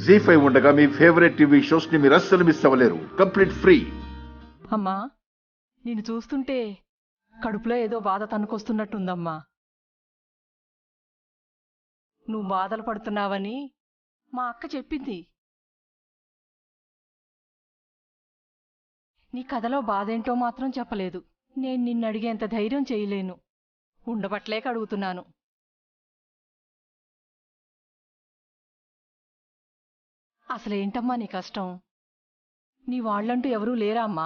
జీ5 ఉండగా మీ favourite TV shows ని మీరు అస్సలు మిస్ అవ్వలేరు. Complete free. అమ్మా, నిన్ను చూస్తుంటే కడుపులో ఏదో బాధ తన్నుకొస్తున్నట్టుందమ్మా. నువ్వు బాధలు పడుతున్నావని మా అక్క చెప్పింది. నీ కథలో బాధేంటో మాత్రం చెప్పలేదు. నేను నిన్ను అడిగేంత ధైర్యం చేయలేను. ఉండబట్లేక అడుగుతున్నాను. అసలేంటమ్మా నీ కష్టం? నీ వాళ్ళంటూ ఎవరూ లేరా అమ్మా?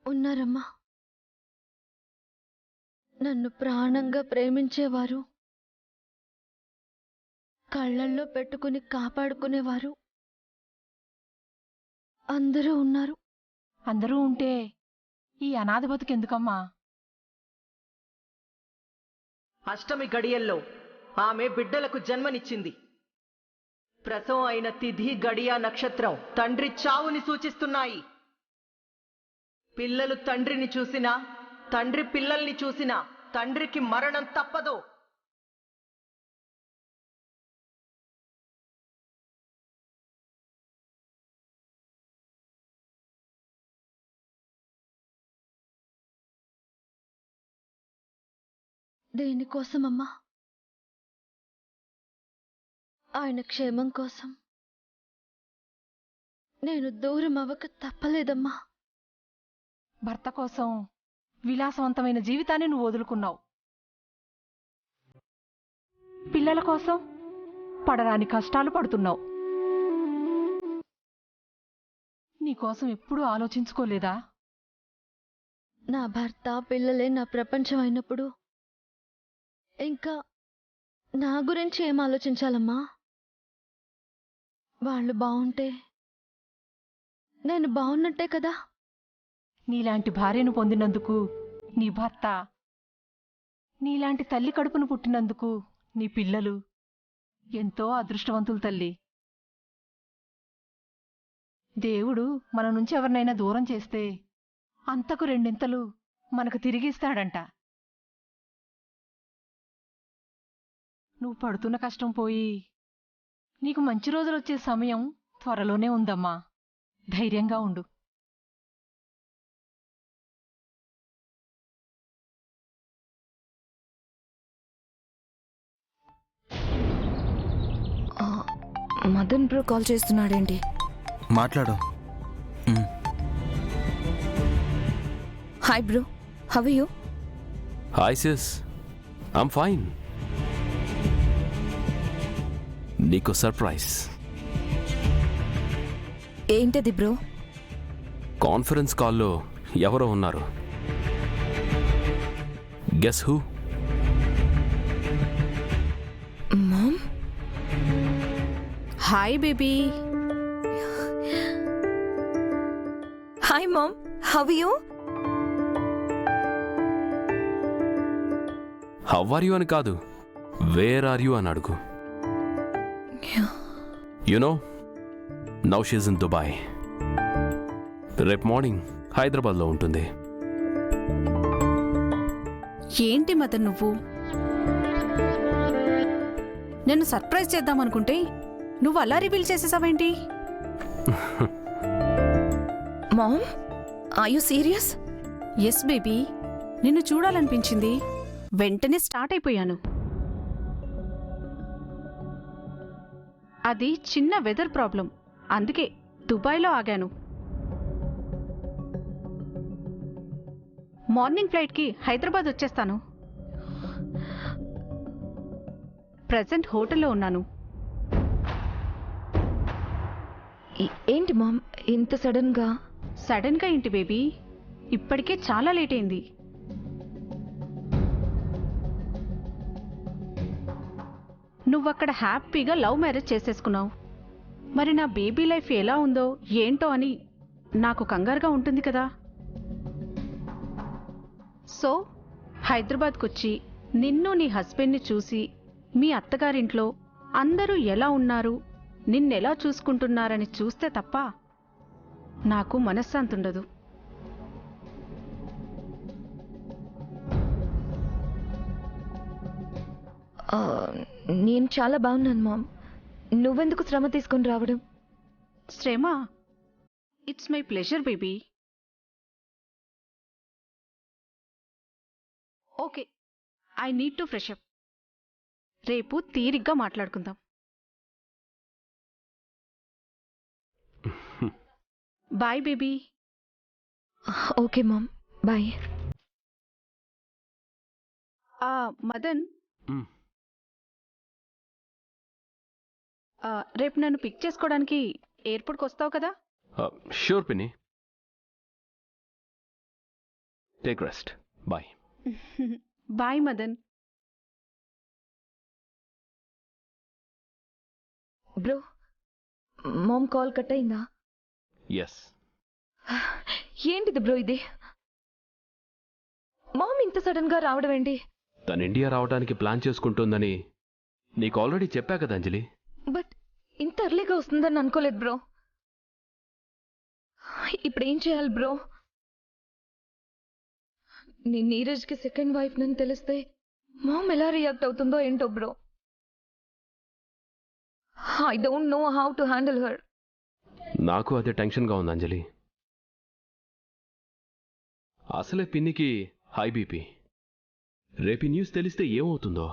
ఉన్నారమ్మా. నన్ను ప్రాణంగా ప్రేమించేవారు, కళ్ళల్లో పెట్టుకుని కాపాడుకునేవారు అందరూ ఉన్నారు. అందరూ ఉంటే ఈ అనాథ బతుకెందుకమ్మా? అష్టమి గడియల్లో ఆమె బిడ్డలకు జన్మనిచ్చింది. ప్రసవం అయిన తిథి గడియ నక్షత్రం తండ్రి చావుని సూచిస్తున్నాయి. పిల్లలు తండ్రిని చూసినా, తండ్రి పిల్లల్ని చూసినా తండ్రికి మరణం తప్పదు. దేనికోసమమ్మా? ఆయన క్షేమం కోసం నేను దూరం అవ్వక తప్పలేదమ్మా. భర్త కోసం విలాసవంతమైన జీవితాన్ని నువ్వు వదులుకున్నావు. పిల్లల కోసం పడరాని కష్టాలు పడుతున్నావు. నీకోసం ఎప్పుడూ ఆలోచించుకోలేదా? నా భర్త పిల్లలే నా ప్రపంచం అయినప్పుడు ఇంకా నా గురించి ఏం ఆలోచించాలమ్మా? వాళ్ళు బాగుంటే నేను బాగున్నట్టే కదా. నీలాంటి భార్యను పొందినందుకు నీ భర్త, నీలాంటి తల్లి కడుపును పుట్టినందుకు నీ పిల్లలు ఎంతో అదృష్టవంతులు తల్లి. దేవుడు మన నుంచి ఎవరినైనా దూరం చేస్తే అంతకు రెండింతలు మనకు తిరిగిస్తాడంట. నువ్వు పడుతున్న కష్టం పోయి నీకు మంచి రోజులొచ్చే సమయం త్వరలోనే ఉందమ్మా. ధైర్యంగా ఉండు. మదన్ బ్రో కాల్ చేస్తున్నాడేంటి? మాట్లాడు. Hi bro, how are you? Hi sis, I'm fine. నీకు సర్ప్రైజ్. ఏంటది బ్రో? కాన్ఫరెన్స్ కాల్లో ఎవరో ఉన్నారు. Guess who? Mom. Hi baby. Hi mom, how are you? How are you అని కాదు, వేర్ ఆర్ యు అని అడుగు. You know, now she is in Dubai. రేపు మార్నింగ్ హైదరాబాద్లో ఉంటుంది. ఏంటి మదన్ నువ్వు? నేను సర్ప్రైజ్ చేద్దామనుకుంటే నువ్వు అలా రివీల్ చేసేసావేంటి? Mom, are you serious? Yes baby, నిన్ను చూడాలనిపించింది, వెంటనే స్టార్ట్ అయిపోయాను. అది చిన్న వెదర్ ప్రాబ్లం, అందుకే దుబాయ్లో ఆగాను. మార్నింగ్ ఫ్లైట్కి హైదరాబాద్ వచ్చేస్తాను. ప్రెజెంట్ హోటల్లో ఉన్నాను. ఏంటి మామ్ ఇంత సడన్గా? సడన్గా ఏంటి బేబీ, ఇప్పటికే చాలా లేట్ అయింది. నువ్వక్కడ హ్యాపీగా లవ్ మ్యారేజ్ చేసేసుకున్నావు. మరి నా బేబీ లైఫ్ ఎలా ఉందో ఏంటో అని నాకు కంగారుగా ఉంటుంది కదా. సో హైదరాబాద్కు వచ్చి నిన్ను నీ హస్బెండ్ని చూసి మీ అత్తగారింట్లో అందరూ ఎలా ఉన్నారు, నిన్నెలా చూసుకుంటున్నారని చూస్తే తప్ప నాకు మనశ్శాంతి ఉండదు. నేను చాలా బాగున్నాను మామ్. నువ్వెందుకు శ్రమ తీసుకొని రావడం? శ్రమ? It's my pleasure baby. Okay, I need to fresh up. రేపు తీరిగ్గా మాట్లాడుకుందాం. Bye baby. Okay mom, bye. Madan, మ్. రేపు నన్ను పిక్ చేసుకోవడానికి ఎయిర్పోర్ట్కి వస్తావు కదా? షూర్ పిన్ని. Take rest. Bye. Bye Madan. Bro, mom call cut అయిందా? ఎస్. ఏంటిది బ్రో ఇది? మామ్ ఇంత సడన్ గా రావడం ఏంటి? తను ఇండియా రావడానికి ప్లాన్ చేసుకుంటుందని నీకు ఆల్రెడీ చెప్పా కదా అంజలి. బట్ ఇంత ఎర్లీగా వస్తుందని అనుకోలేదు బ్రో. ఇప్పుడు ఏం చేయాలి బ్రో? నేను నీరజ్కి సెకండ్ వైఫ్ నని తెలిస్తే మామ్ ఎలా రియాక్ట్ అవుతుందో ఏంటో bro. I don't know how to handle her. నాకు అదే టెన్షన్గా ఉంది అంజలి. అసలే పిన్నికి హై బీపీ. రేపు న్యూస్ తెలిస్తే ఏమవుతుందో.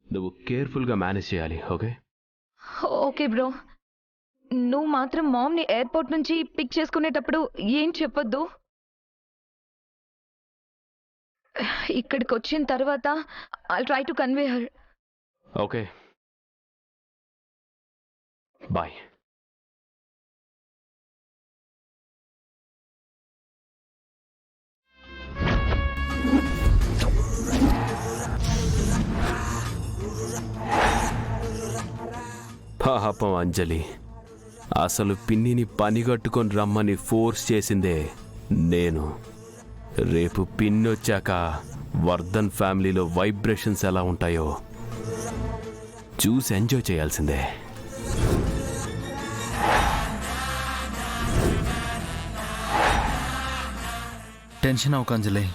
నువ్వు కేర్ఫుల్గా మేనేజ్ చేయాలి. ఓకే? Okay bro. నువ్వు మాత్రం మామ్ని ఎయిర్పోర్ట్ నుంచి పిక్ చేసుకునేటప్పుడు ఏం చెప్పొద్దు. ఇక్కడికి వచ్చిన తర్వాత I try to convey her. Okay, bye. పాపం అంజలి, అసలు పిన్నిని పనిగట్టుకొని రమ్మని ఫోర్స్ చేసిందే నేను. రేపు పిన్ని వచ్చాక వర్ధన్ ఫ్యామిలీలో వైబ్రేషన్స్ ఎలా ఉంటాయో చూసి ఎంజాయ్ చేయాల్సిందే. టెన్షన్ అవ్వకు అంజలి.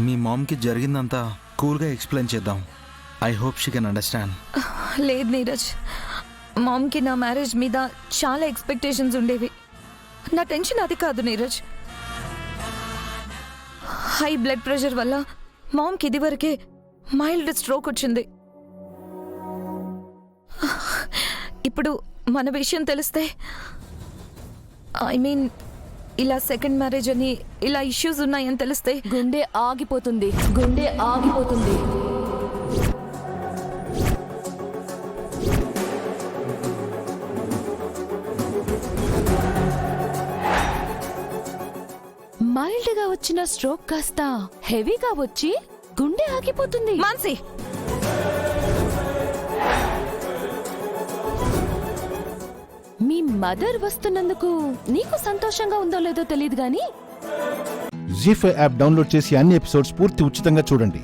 మీ మామ్కి జరిగిందంతా కూల్గా ఎక్స్ప్లెయిన్ చేద్దాం. I hope she can understand. లేదు నీరజ్, మామ్కి నా మ్యారేజ్ మీద చాలా ఎక్స్పెక్టేషన్స్ ఉండేవి. నా టెన్షన్ అది కాదు నీరజ్. హై బ్లడ్ ప్రెషర్ వల్ల మామ్కి ఇదివరకే మైల్డ్ స్ట్రోక్ వచ్చింది. ఇప్పుడు మన విషయం తెలిస్తే, ఐ మీన్ ఇలా సెకండ్ మ్యారేజ్ అని ఇలా ఇష్యూస్ ఉన్నాయని తెలిస్తే గుండె ఆగిపోతుంది. గుండె ఆగిపోతుంది. మైల్డ్ గా వచ్చిన స్ట్రోక్ కాస్త హెవీగా వచ్చి గుండె ఆగిపోతుంది. మాన్సి, మీ మదర్ వస్తున్నందుకు నీకు సంతోషంగా ఉందో లేదో తెలియదు గానీ జీ5 యాప్ డౌన్లోడ్ చేసి అన్ని ఎపిసోడ్స్ పూర్తి ఉచితంగా చూడండి.